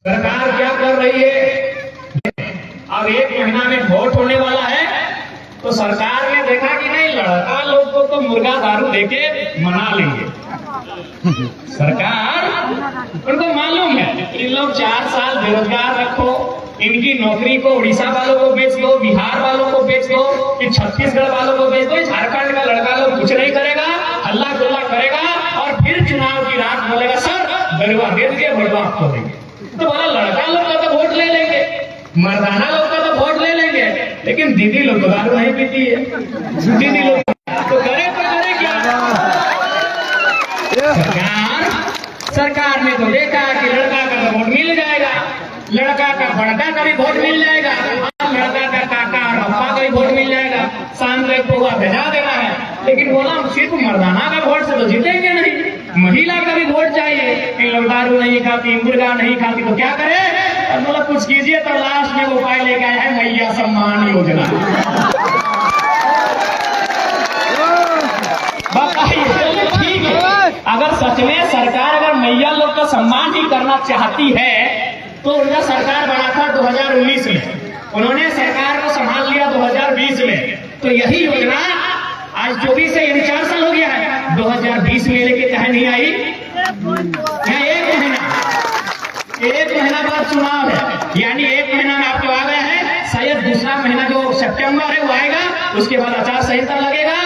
सरकार क्या कर रही है? अब 1 महीना में वोट होने वाला है, तो सरकार ने देखा कि नहीं, लड़का लोग को तो मुर्गा दारू देके मना लेंगे। सरकार उनको मालूम है इन लोग 4 साल बेरोजगार रखो, इनकी नौकरी को उड़ीसा वालों को बेच दो, बिहार वालों को बेच दो, कि छत्तीसगढ़ वालों को बेच दो, झारखंड का लड़का लोग कुछ नहीं करेगा, हल्ला गुल्ला करेगा और फिर चुनाव की रात बोलेगा सर गड़वा दे दिए, भड़वा आपको देंगे। तो बोला लड़का लोग का तो वोट ले लेंगे, मर्दाना लोग का तो वोट ले लेंगे, लेकिन दीदी लोग तो दारू नहीं पीती है। दीदी लोग तो करे क्या? सरकार ने तो देखा कि लड़का का तो वोट मिल जाएगा, लड़का का बड़का का भी वोट मिल जाएगा, लड़का का काका और अप्पा का भी वोट मिल जाएगा, शाम को एक पोहा भेजा देना है। लेकिन बोला सिर्फ मर्दाना का वोट से तो जीतेंगे नहीं, महिला का भी वोट चाहिए। इन लोग दारू नहीं खाती, मुर्गा नहीं खाती, तो क्या करे? और बोला कुछ कीजिए, तो लास्ट में वो उपाय लेके आया है मैया सम्मान योजना। बताइए, ठीक है, अगर सच में सरकार अगर मैया लोग का सम्मान ही करना चाहती है तो उनका सरकार बना था 2019 में, उन्होंने सरकार को संभाल लिया 2020 में, तो यही योजना आज 24 से यानी 4 साल हो गया है, 2020 में लेके कहे नहीं आई। यहाँ 1 महीना बाद चुनाव है, यानी 1 महीना में आपको आ गया है, शायद दूसरा महीना जो सितंबर है वो आएगा, उसके बाद आचार संहिता लगेगा,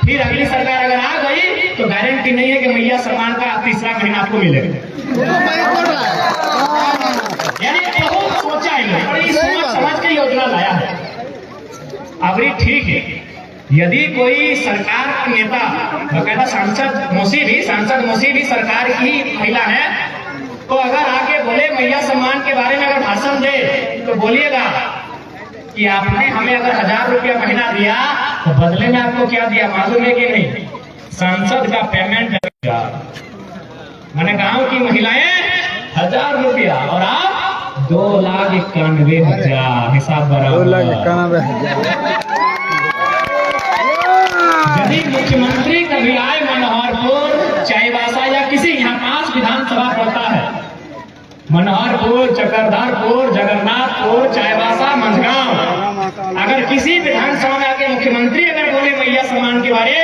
फिर अगली सरकार अगर आ गई तो गारंटी नहीं है कि मैया सम्मान का तीसरा महीना आपको मिलेगा। यानी बहुत सोचा है, बड़ी सोच समझ के योजना लाया है। अब ये ठीक है, यदि कोई सरकार का नेता बकायदा सांसद मौसी भी सरकार की महिला है, तो अगर आके बोले मैया सम्मान के बारे में अगर भाषण दे तो बोलिएगा कि आपने हमें अगर 1000 रुपया महीना दिया तो बदले में आपको क्या दिया मालूम है कि नहीं? सांसद का पेमेंट दिया। मैंने गांव की महिलाएं 1000 रुपया और आप 2,91,000, हिसाब बराबर 2,91,000। यदि मुख्यमंत्री कभी आए मनोहरपुर, चाईबासा या किसी, यहाँ 5 विधानसभा पड़ता है, मनोहरपुर, चक्रधरपुर, जगन्नाथपुर, चाईबासा, मंझगांव, अगर किसी विधानसभा में आके मुख्यमंत्री अगर बोले मैया सम्मान के बारे,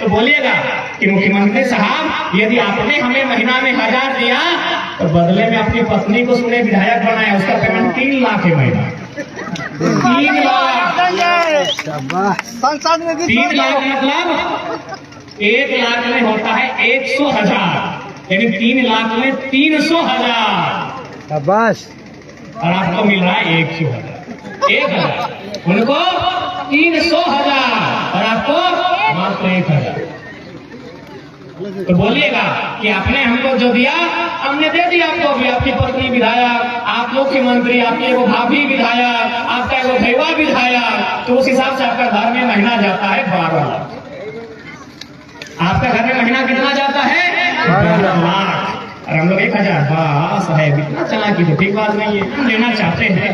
तो बोलिएगा कि मुख्यमंत्री साहब यदि आपने हमें महीना में 1000 दिया तो बदले में अपनी पत्नी को सुने विधायक बनाया, उसका पेमेंट 3 लाख है महीना। 3 लाख 3 लाख मतलब 1 लाख में होता है 100,000, यानी 3 लाख में 300,000 बस, और आपको मिल रहा है 100,000, उनको 300,000 और आपको मात्र 1,000। तो बोलिएगा कि आपने हमको जो दिया हमने दे दिया आपको भी, आपकी पत्नी विधायक, आप मुख्यमंत्री, आपके वो भाभी विधायक, आपका वो भैया विधायक, तो उस हिसाब से आपका घर में महीना जाता है 12 लाख। आपका घर में महीना कितना जाता है? 12 लाख। और हम लोग 1,000, बस है, इतना चला की तो ठीक बात नहीं है। हम लेना चाहते हैं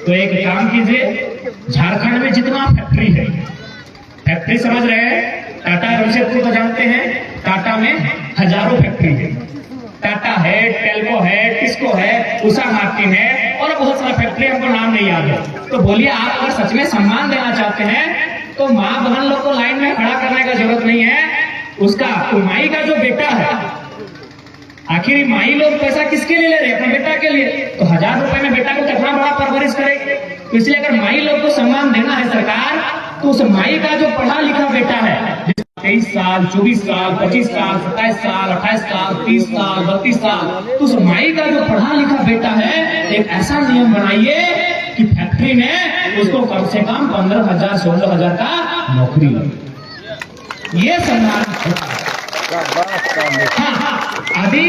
तो एक काम कीजिए, झारखंड में जितना फैक्ट्री है, फैक्ट्री समझ रहे हैं, टाटा जमशेदपुर को जानते हैं, टाटा में हजारों फैक्ट्री है, टाटा है, टेल्को है, टिस्को है, उषा मार्टिन है और बहुत सारा फैक्ट्री, हमको नाम नहीं याद है। तो बोलिए आप अगर सच में सम्मान देना चाहते हैं तो माँ बहन लोग को लाइन में खड़ा करने का जरूरत नहीं है, उसका माई का जो बेटा है, आखिर माई लोग पैसा किसके लिए ले रहे हैं? अपने बेटा के लिए। तो 1000 रुपए में बेटा को कितना बड़ा परवरिश करेगी? तो इसलिए अगर माई लोग को सम्मान देना है सरकार, तो उस माई का जो पढ़ा लिखा बेटा है, 23 साल, 24 साल, 25 साल, 27 साल, 28 साल, 30 साल, 32 साल, तो उस माई का जो पढ़ा लिखा बेटा है, एक ऐसा नियम बनाइए कि फैक्ट्री में उसको कम से कम 15,000 16,000 का नौकरी लगे। ये सम्मान। हाँ, अभी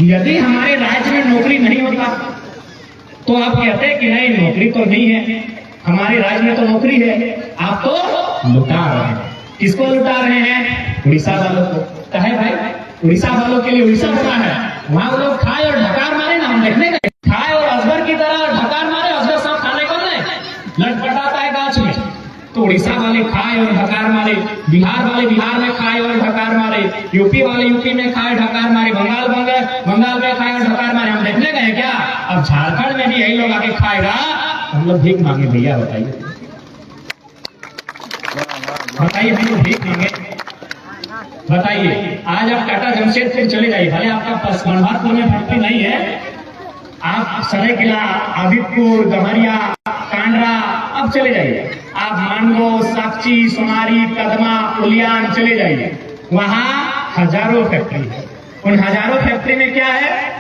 यदि हमारे राज्य में नौकरी नहीं होता तो आप कहते हैं कि नहीं नौकरी तो नहीं है, हमारे राज्य में तो नौकरी है, आप तो लुटा रहे हैं। किसको लुटा रहे हैं? उड़ीसा वालों को। कहे भाई उड़ीसा वालों के लिए उड़ीसा बना है, वहां वो लोग खाए और ढकार मारे ना, हम देखने गए, खाए और अजगर की तरह ढकार मारे, अजगर सांप खाने को नहीं लटपटाता है गाछ में, तो उड़ीसा वाले खाए और ढकार मारे, बिहार वाले बिहार में खाए और ढकार मारे, यूपी वाले यूपी में खाए ढकार मारे, बंगाल में खाए और ढकार मारे, हम देखने गए क्या? अब झारखंड में भी यही लोग आके खाएगा, हम लोग भीख मांगे भैया? बताइए बताइए, हम लोग भीख मांगे? बताइए। आज आप टाटा जमशेदपुर चले जाइए, भले आपका बनवारपुर में फैक्ट्री नहीं है, आप सरायकेला, आदितपुर, गम्हरिया, कांडरा, अब चले जाइए। आप मांडो, साक्षी, सोनारी, कदमा, उलियान चले जाइए, वहां हजारों फैक्ट्री है। उन हजारों फैक्ट्री में क्या है?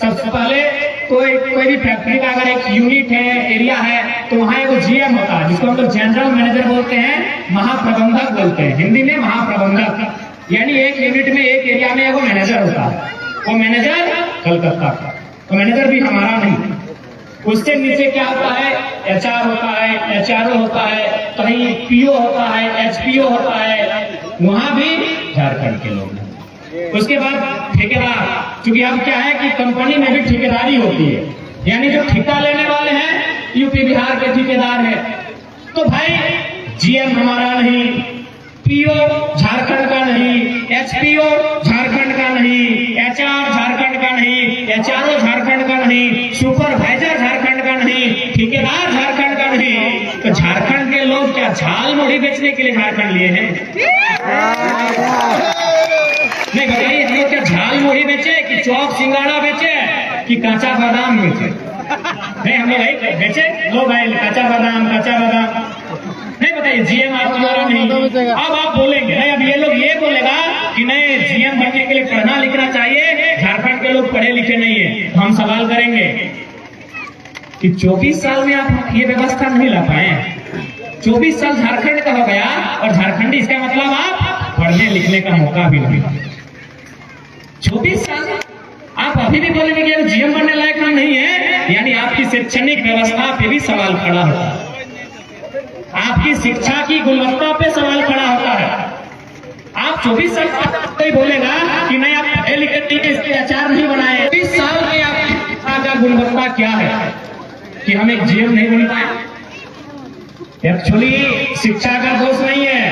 सबसे पहले कोई भी फैक्ट्री का अगर एक यूनिट है, एरिया है, तो वहां एक जीएम होता है, जिसको हम लोग जनरल मैनेजर बोलते हैं, महाप्रबंधक बोलते हैं, हिंदी में महाप्रबंधक। यानी एक यूनिट में, एक एरिया में एक मैनेजर होता है। वो मैनेजर कलकत्ता का, तो मैनेजर भी हमारा नहीं। उससे नीचे क्या होता है? एचआर होता है, एचआरओ होता है, कहीं पीओ होता है, एचपीओ होता है, वहां भी झारखंड के लोग हैं। उसके बाद ठेकेदार, क्योंकि अब क्या है कि कंपनी में भी ठेकेदारी होती है, यानी जो ठेका लेने वाले हैं यूपी बिहार के ठेकेदार है। तो भाई जीएम हमारा नहीं, पीओ झारखंड का नहीं, एचपीओ झारखंड का नहीं, एचआर झारखंड का नहीं, एचआरओ झारखंड का नहीं, सुपरवाइजर झारखंड का नहीं, ठेकेदार झारखंड का नहीं। तो झारखंड के लोग क्या झाल मुढ़ी बेचने के लिए झारखंड लिए हैं? नहीं बताइए, हम लोग क्या झाल मुढ़ी बेचे कि चौक सिंगाड़ा बेचे कि कांचा बादाम बेचे? नहीं, हम लोग यही बेचे। लो भाई, कांचा बादाम, कांचा बादाम। नहीं बताइए, जीएम आप हमारा नहीं। अब आप बोलेंगे नहीं, अब ये लोग ये बोलेगा कि नहीं, जीएम बनने के लिए पढ़ना लिखना चाहिए, झारखंड के लोग पढ़े लिखे नहीं है। तो हम सवाल करेंगे कि 24 साल में आप ये व्यवस्था नहीं ला पाए। 24 साल झारखंड का हो गया और झारखंडी, इसका मतलब आप पढ़ने लिखने का मौका भी नहीं। 24 साल आप अभी भी बोलेंगे कि जीएम बनने लायक हम नहीं है, यानी आपकी शैक्षणिक व्यवस्था पे भी सवाल खड़ा होता है, आपकी शिक्षा की गुणवत्ता पे सवाल खड़ा होता है। आप 24 साल कोई बोलेगा कि नहीं, आप पढ़े लिखे के इसके आचार नहीं बनाए। 24 साल में आपकी शिक्षा का गुणवत्ता क्या है कि हम एक जीएम नहीं बन पाए? एक्चुअली शिक्षा का दोष नहीं है,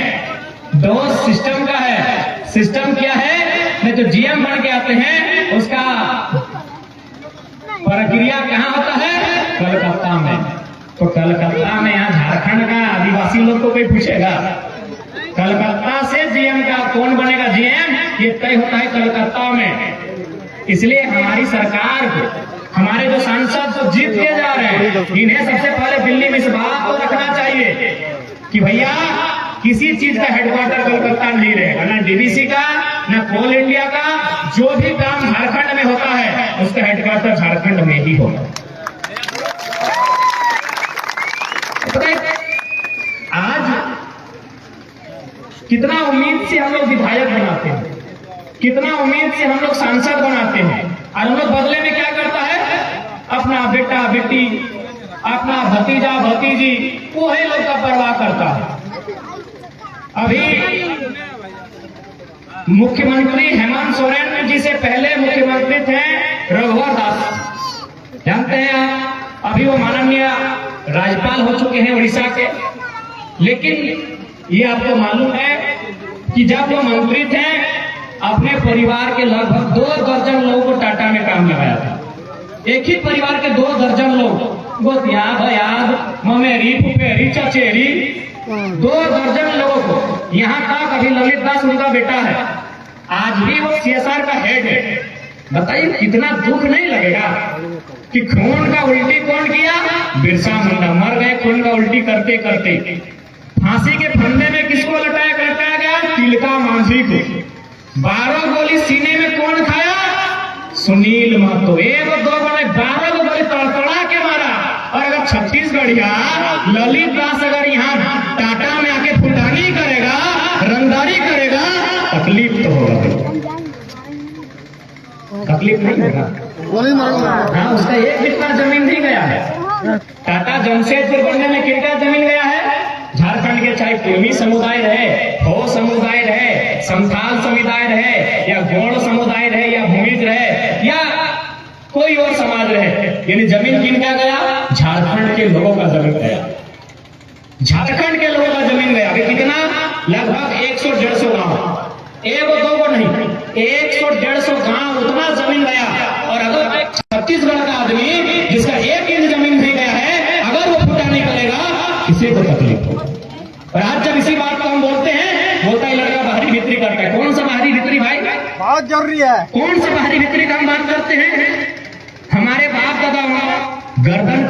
दोष सिस्टम का है। सिस्टम क्या है? नहीं तो जीएम बन के आते हैं, उसका प्रक्रिया कहाँ होता है? कलकत्ता में। तो कलकत्ता में, यहाँ झारखंड का आदिवासी लोग को कोई पूछेगा कलकत्ता से जीएम का कौन बनेगा जीएम, ये तय होता है कलकत्ता में। इसलिए हमारी सरकार को, हमारे जो सांसद तो जीत के जा रहे हैं, इन्हें सबसे पहले दिल्ली में इस बात को रखना चाहिए कि भैया किसी चीज का हेडक्वार्टर कलकत्ता नहीं रहेगा, ना डीवीसी का, ना कोल इंडिया का। जो भी काम झारखंड में होता है उसका हेडक्वार्टर झारखंड में ही होगा। आज कितना उम्मीद से हम लोग विधायक बनाते हैं, कितना उम्मीद से हम लोग सांसद बनाते हैं, और हम लोग बदले में क्या करता है? अपना बेटा बेटी, अपना भतीजा भतीजी, वो ही लोग का परवाह करता है। अभी मुख्यमंत्री हेमंत सोरेन जी से पहले मुख्यमंत्री थे रघुवर दास, जानते हैं आप? अभी वो माननीय राज्यपाल हो चुके हैं उड़ीसा के। लेकिन ये आपको मालूम है कि जब वो मंत्री थे, अपने परिवार के लगभग 2 दर्जन लोगों को टाटा में काम लगाया था। एक ही परिवार के 2 दर्जन लोग, गोतिया, भयाद, ममेरी, फुफेरी, चचेरी, 2 दर्जन लोगों को। यहाँ तक अभी ललित दास उनका बेटा है, आज भी वो सीएसआर का हेड है। बताइए कितना दुख नहीं लगेगा कि खून का उल्टी कौन किया? बिरसा मुंडा मर गए खून का उल्टी करते करते। फांसी के फंदे में किसको लटाया गया? तिलका मांझी को। 12 गोली सीने में कौन खाया? सुनील महतो। 1-2 गोली 12 गोली तड़तड़ा के मारा। और अगर छत्तीसगढ़िया ललित दास अगर यहाँ टाटा में आके फुटानी करेगा, रंगदारी करेगा, तकलीफ तो होगा। तकलीफ नहीं होगा? हाँ, उसका एक कितना जमीन नहीं गया है। टाटा जमशेदपुर बनने में कितना जमीन गया है? झारखंड के चाहे कुर्मी समुदाय रहे, हो समुदाय रहे, संथाल समुदाय रहे, या गौड़ समुदाय रहे, या भूमिज रहे, या कोई और समाज रहे, यानी जमीन किनका गया? झारखंड के लोगों का जमीन गया। झारखंड के लोगों का जमीन गया। अभी कितना? लगभग 100-150 गांव, 1-2 को नहीं, 100-150 गांव, उतना जमीन गया। और अगर छत्तीसगढ़ का आदमी किसी को तकलीफ हो। और आज जब इसी बात को हम बोलते हैं, बोलता है लड़का बाहरी भीतरी करता है। कौन सा बाहरी भीतरी भाई? बहुत जरूरी है। कौन सा बाहरी भीतरी का हम बात करते हैं? हमारे बाप दादा वहां गर्दन